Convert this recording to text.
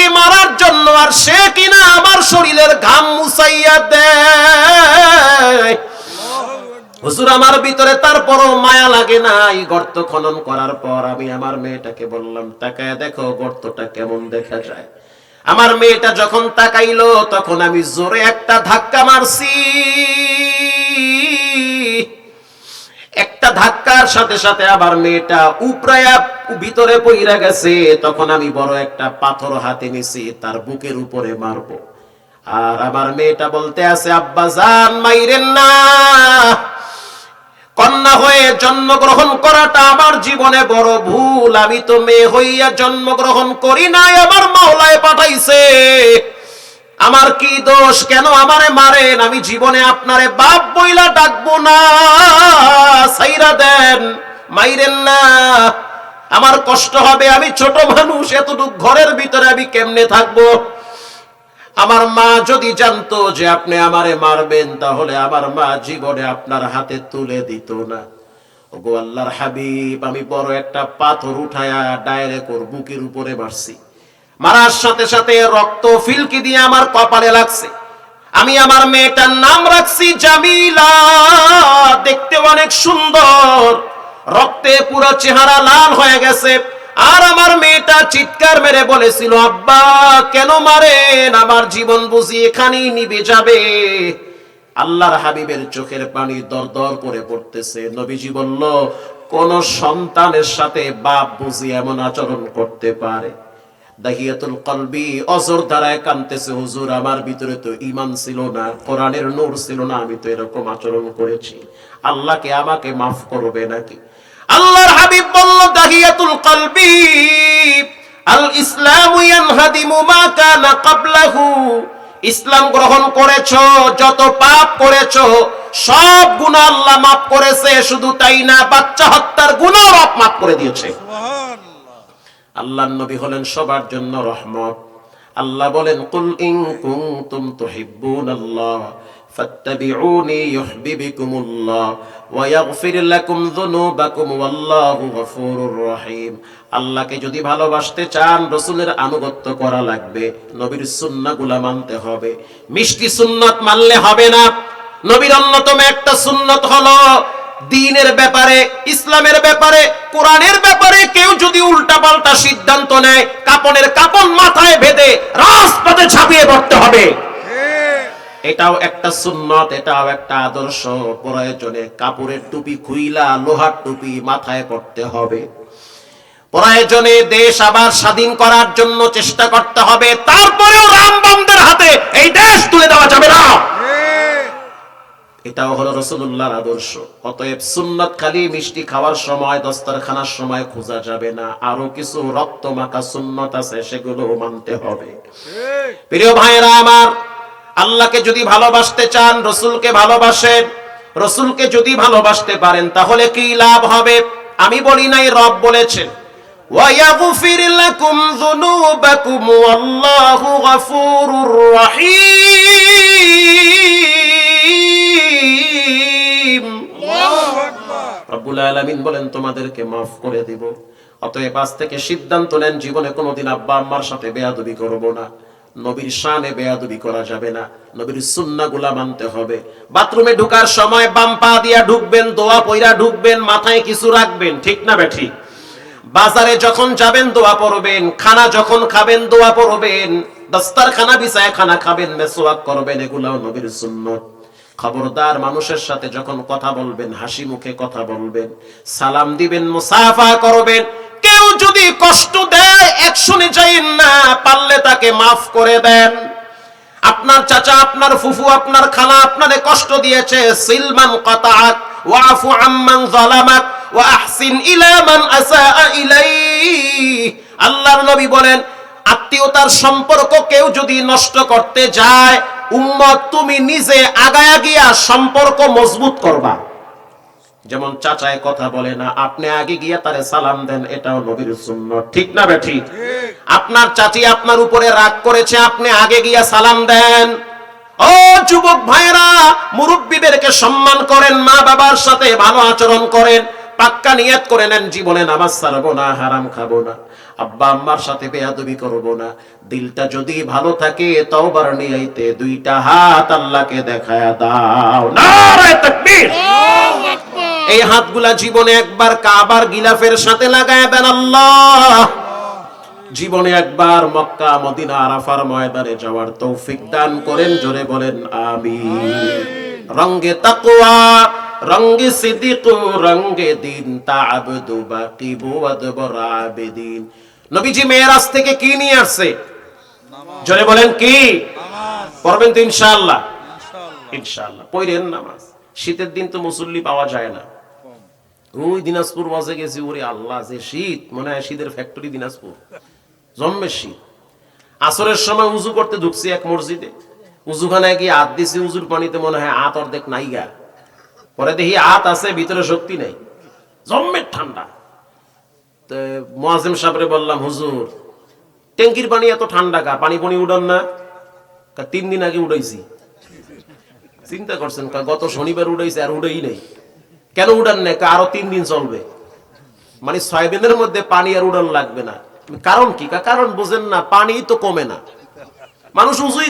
আমাকে মারার জন্য, আর সে কিনা আমার শরীরের ঘাম মুছাইয়া দেয়। হুজুর আমার ভিতরে তারপরও মায়া লাগে না। এই গর্ত খনন করার পর আমি আমার মেয়েটাকে বললাম, তাকায় দেখো গর্তটা কেমন দেখা যায়। আমার মেয়েটা যখন তাকাইলো তখন আমি জোরে একটা ধাক্কা মারছি। একটা ধাক্কার সাথে সাথে আবার মেয়েটা উপরায়া ভিতরে পইরা গেছে। তখন আমি বড় একটা পাথর হাতে নিছি, তার বুকের উপরে মারবো। আর আমার মেয়েটা বলতে আছে, আব্বা জান মাইরেন না, কন্যা হয়ে জন্মগ্রহণ করাটা আমার জীবনে বড় ভুল। আমি তো মেয়ে হইয়া জন্মগ্রহণ করি নাই, আমার মাওলায় পাঠাইছে। আমার কি দোষ, কেন আমারে মারেন? আমি জীবনে আপনারে বাপ বইলা ডাকবো না, ছাইরা দেন, মাইরেন না, আমার কষ্ট হবে। আমি ছোট মানুষ, এতটুক ঘরের ভিতরে আমি কেমনে থাকবো? আমার মা যদি জানতো যে আপনি আমারে মারবেন, তাহলে আমার মা জীবনে আপনার হাতে তুলে দিত না। ওগো আল্লাহর হাবিব, আমি বড় একটা পাথর উঠায়া ডাইরেক্ট ওর বুকের উপরে মারছি। মারার সাথে সাথে রক্ত ফিলকি দিয়ে আমার কপালে লাগছে। আমি আমার মেয়েটার নাম রাখছি জামিলা, দেখতে অনেক সুন্দর, রক্তে পুরো চেহারা লাল হয়ে গেছে। আর আমার মেয়েটা চিৎকার মেরে বলেছিল, আব্বা কেন মারেন? আমার জীবন বুঝি এখানেই নিভে যাবে। আল্লাহর হাবিবের চোখের পানি দরদর করে পড়তেছে। নবীজি বলল, কোন সন্তানের সাথে বাপ বুঝি এমন আচরণ করতে পারে? দাহিয়াতুল কলবি অজর ধারায় কাঁদতেছে, হুজুর আমার ভিতরে তো ঈমান ছিল না, কোরআনের নূর ছিল না, আমি তো এরকম আচরণ করেছি, আল্লাহকে আমাকে মাফ করবে নাকি? আল্লাহর হাবিব বলল, দাহিয়াতুল কলবি আল ইসলামু ইয়ানহাদিমু মা কানা ক্বাবলাহু। ইসলাম গ্রহণ করেছো, যত পাপ করেছো সব গুনাহ আল্লাহ মাফ করেছে। শুধু তাই না, বাচ্চা হত্যার গুনাহও মাফ করে দিয়েছে। আল্লাহর নবী হলেন সবার জন্য রহমত। আল্লাহ বলেন, কুল ইন কুনতুম তুহিব্বুনাল্লাহ ফাত্তাবিউনি ইউহিব্বুকুমুল্লাহ ওয়া ইয়াগফির লাকুম যুনুবাকুম ওয়াল্লাহু গফুরুর রহিম। আল্লাহকে যদি ভালোবাসতে চান, রাসূলের আনুগত্য করা লাগবে, নবীর সুন্নাহগুলো মানতে হবে। মিষ্টি সুন্নাত মানলে হবে না। নবীর অন্যতম একটা সুন্নাত হলো দ্বীনের ব্যাপারে, ইসলামের ব্যাপারে, কোরআনের ব্যাপারে কেউ যদি উল্টাপাল্টা সিদ্ধান্ত নেয়, কাপনের কাপন মাথায় বেঁধে রাজপথে ঝাঁপিয়ে পড়তে হবে। এটাও একটা সুন্নত, এটাও একটা আদর্শ। প্রয়োজনে কাপড়ের টুপি খুইলা লোহার টুপি মাথায় পড়তে হবে। প্রয়োজনে দেশ আবার স্বাধীন করার জন্য চেষ্টা করতে হবে। তারপরেও রামবামদের হাতে এই দেশ তুলে দেওয়া যাবে না। এটাও হলো রাসূলুল্লাহর আদর্শ। অতএব সুন্নাত খালি মিষ্টি খাওয়ার সময়, দস্তরখানার সময় খোঁজা যাবে না। আরো কিছু রক্ত মাখা সুন্নাত আছে, সেগুলো মানতে হবে। প্রিয় ভাইরা আমার, আল্লাহকে যদি ভালোবাসতে চান, রাসূলকে ভালোবাসেন। রাসূলকে যদি ভালোবাসতে পারেন, তাহলে কি লাভ হবে? আমি বলি নাই, রব বলেছেন, ওয়া ইয়াগফির লাকুম যুনুবাকুম ওয়াল্লাহু গফুরুর রহিম। রব্বুল আলামিন বলেন, তোমাদেরকে মাফ করে দিব। অতএব আজ থেকে সিদ্ধান্ত নেন, জীবনে কোনোদিন আব্বা আম্মার সাথে বেয়াদবি করব না। নবীর শানে বেয়াদবি করা যাবে না। নবীর সুন্নাহগুলা মানতে হবে। বাথরুমে ঢোকার সময় বাম পা দিয়া ঢুকবেন, দোয়া পয়রা ঢুকবেন, মাথায় কিছু রাখবেন, ঠিক না বেঠি? বাজারে যখন যাবেন দোয়া পড়বেন, খানা যখন খাবেন দোয়া পড়বেন, দস্তরখানা বিছায় খানা খাবেন, মেসওয়াক করবেন, এগুলাও নবীর সুন্নাত। খবরদার, মানুষের সাথে যখন কথা বলবেন হাসি মুখে কথা বলবেন, সালাম দিবেন, মুসাফা করবেন। কেউ যদি কষ্ট দেয় একশনে যাইন না, পারলে তাকে মাফ করে দেন। আপনার চাচা, আপনার ফুফু, আপনার খালা আপনারে কষ্ট দিয়েছে, সিলমান কাতাআক ওয়াফু আম্মান যালামাক ওয়া আহসিন ইলা মান আসাআ ইলাইহি। আল্লাহর নবী বলেন, আত্মীয়তার সম্পর্ক কেউ যদি নষ্ট করতে যায়, উম্মত তুমি নিজে আগায়া গিয়া সম্পর্ক মজবুত করবা। যেমন চাচায় কথা বলে না, আপনি আগে গিয়া তারে সালাম দেন, এটাও নবীর সুন্নাত, ঠিক না বেঠি? আপনার চাচি আপনার উপরে রাগ করেছে, আপনি আগে গিয়া সালাম দেন। ও যুবক ভাইরা, মুরব্বিদেরকে সম্মান করেন, মা বাবার সাথে ভালো আচরণ করেন, পাক্কা নিয়ত করে নেন, জীবনে নামাজ ছাড়বো না, হারাম খাবো না। আব্বা আম্মার সাথে বেয়াদবি করব না। দিলটা যদি ভালো থাকে তওবার নিয়তে দুইটা হাত আল্লাহকে দেখায়া দাও। নারে তাকবীর। এই হাতগুলা জীবনে একবার কাবার গিলাফের সাথে লাগায় দেন আল্লাহ। জীবনে একবার মক্কা মদিনা আরাফার ময়দানে যাওয়ার তৌফিক দান করেন, জোরে বলেন আমিন। রঙ্গে তাকওয়া রঙ্গে সিদ্দিক রঙ্গে দিন তা'আবদু বাকিবু ওয়াদবর আবিদিন। নবীজি মেরাজ থেকে কি নিয়ে আসছে? জোরে বলেন কি? পড়বেন তো ইনশাআল্লাহ? ইনশাআল্লাহ পড়েন নামাজ। শীতের দিন তো মুসল্লি পাওয়া যায় না। ওই দিনাজপুর ওয়াজে গেছি, ওরে আল্লাহ যে শীত, মনে হয় শীতের ফ্যাক্টরি দিনাজপুর, জম্মের শীত। আসরের সময় উজু করতে ঢুকছি এক মসজিদে, উজুখানায় গিয়ে হাত দিছি, উজুর পানিতে মনে হয় হাত অর্ধেক নাইগা। পরে দেখি হাত আছে, ভিতরে শক্তি নাই, জম্মের ঠান্ডা। তো মুয়াজ্জিম সাহেবরে বললাম, হুজুর ট্যাঙ্কির পানি এত ঠান্ডা কা, পানি পানি উড়ান না? 3 দিন আগে উড়াইছি। চিন্তা করছেন, গত শনিবার উড়াইছে আর উড়াই নেই। কেন উড়ান না? আরো 3 দিন চলবে, মানে 6 দিনের মধ্যে পানি আর উড়ান লাগবে না। কারণ কি? কারণ বুঝেন না, পানি তো কমে না, মানুষ উজুই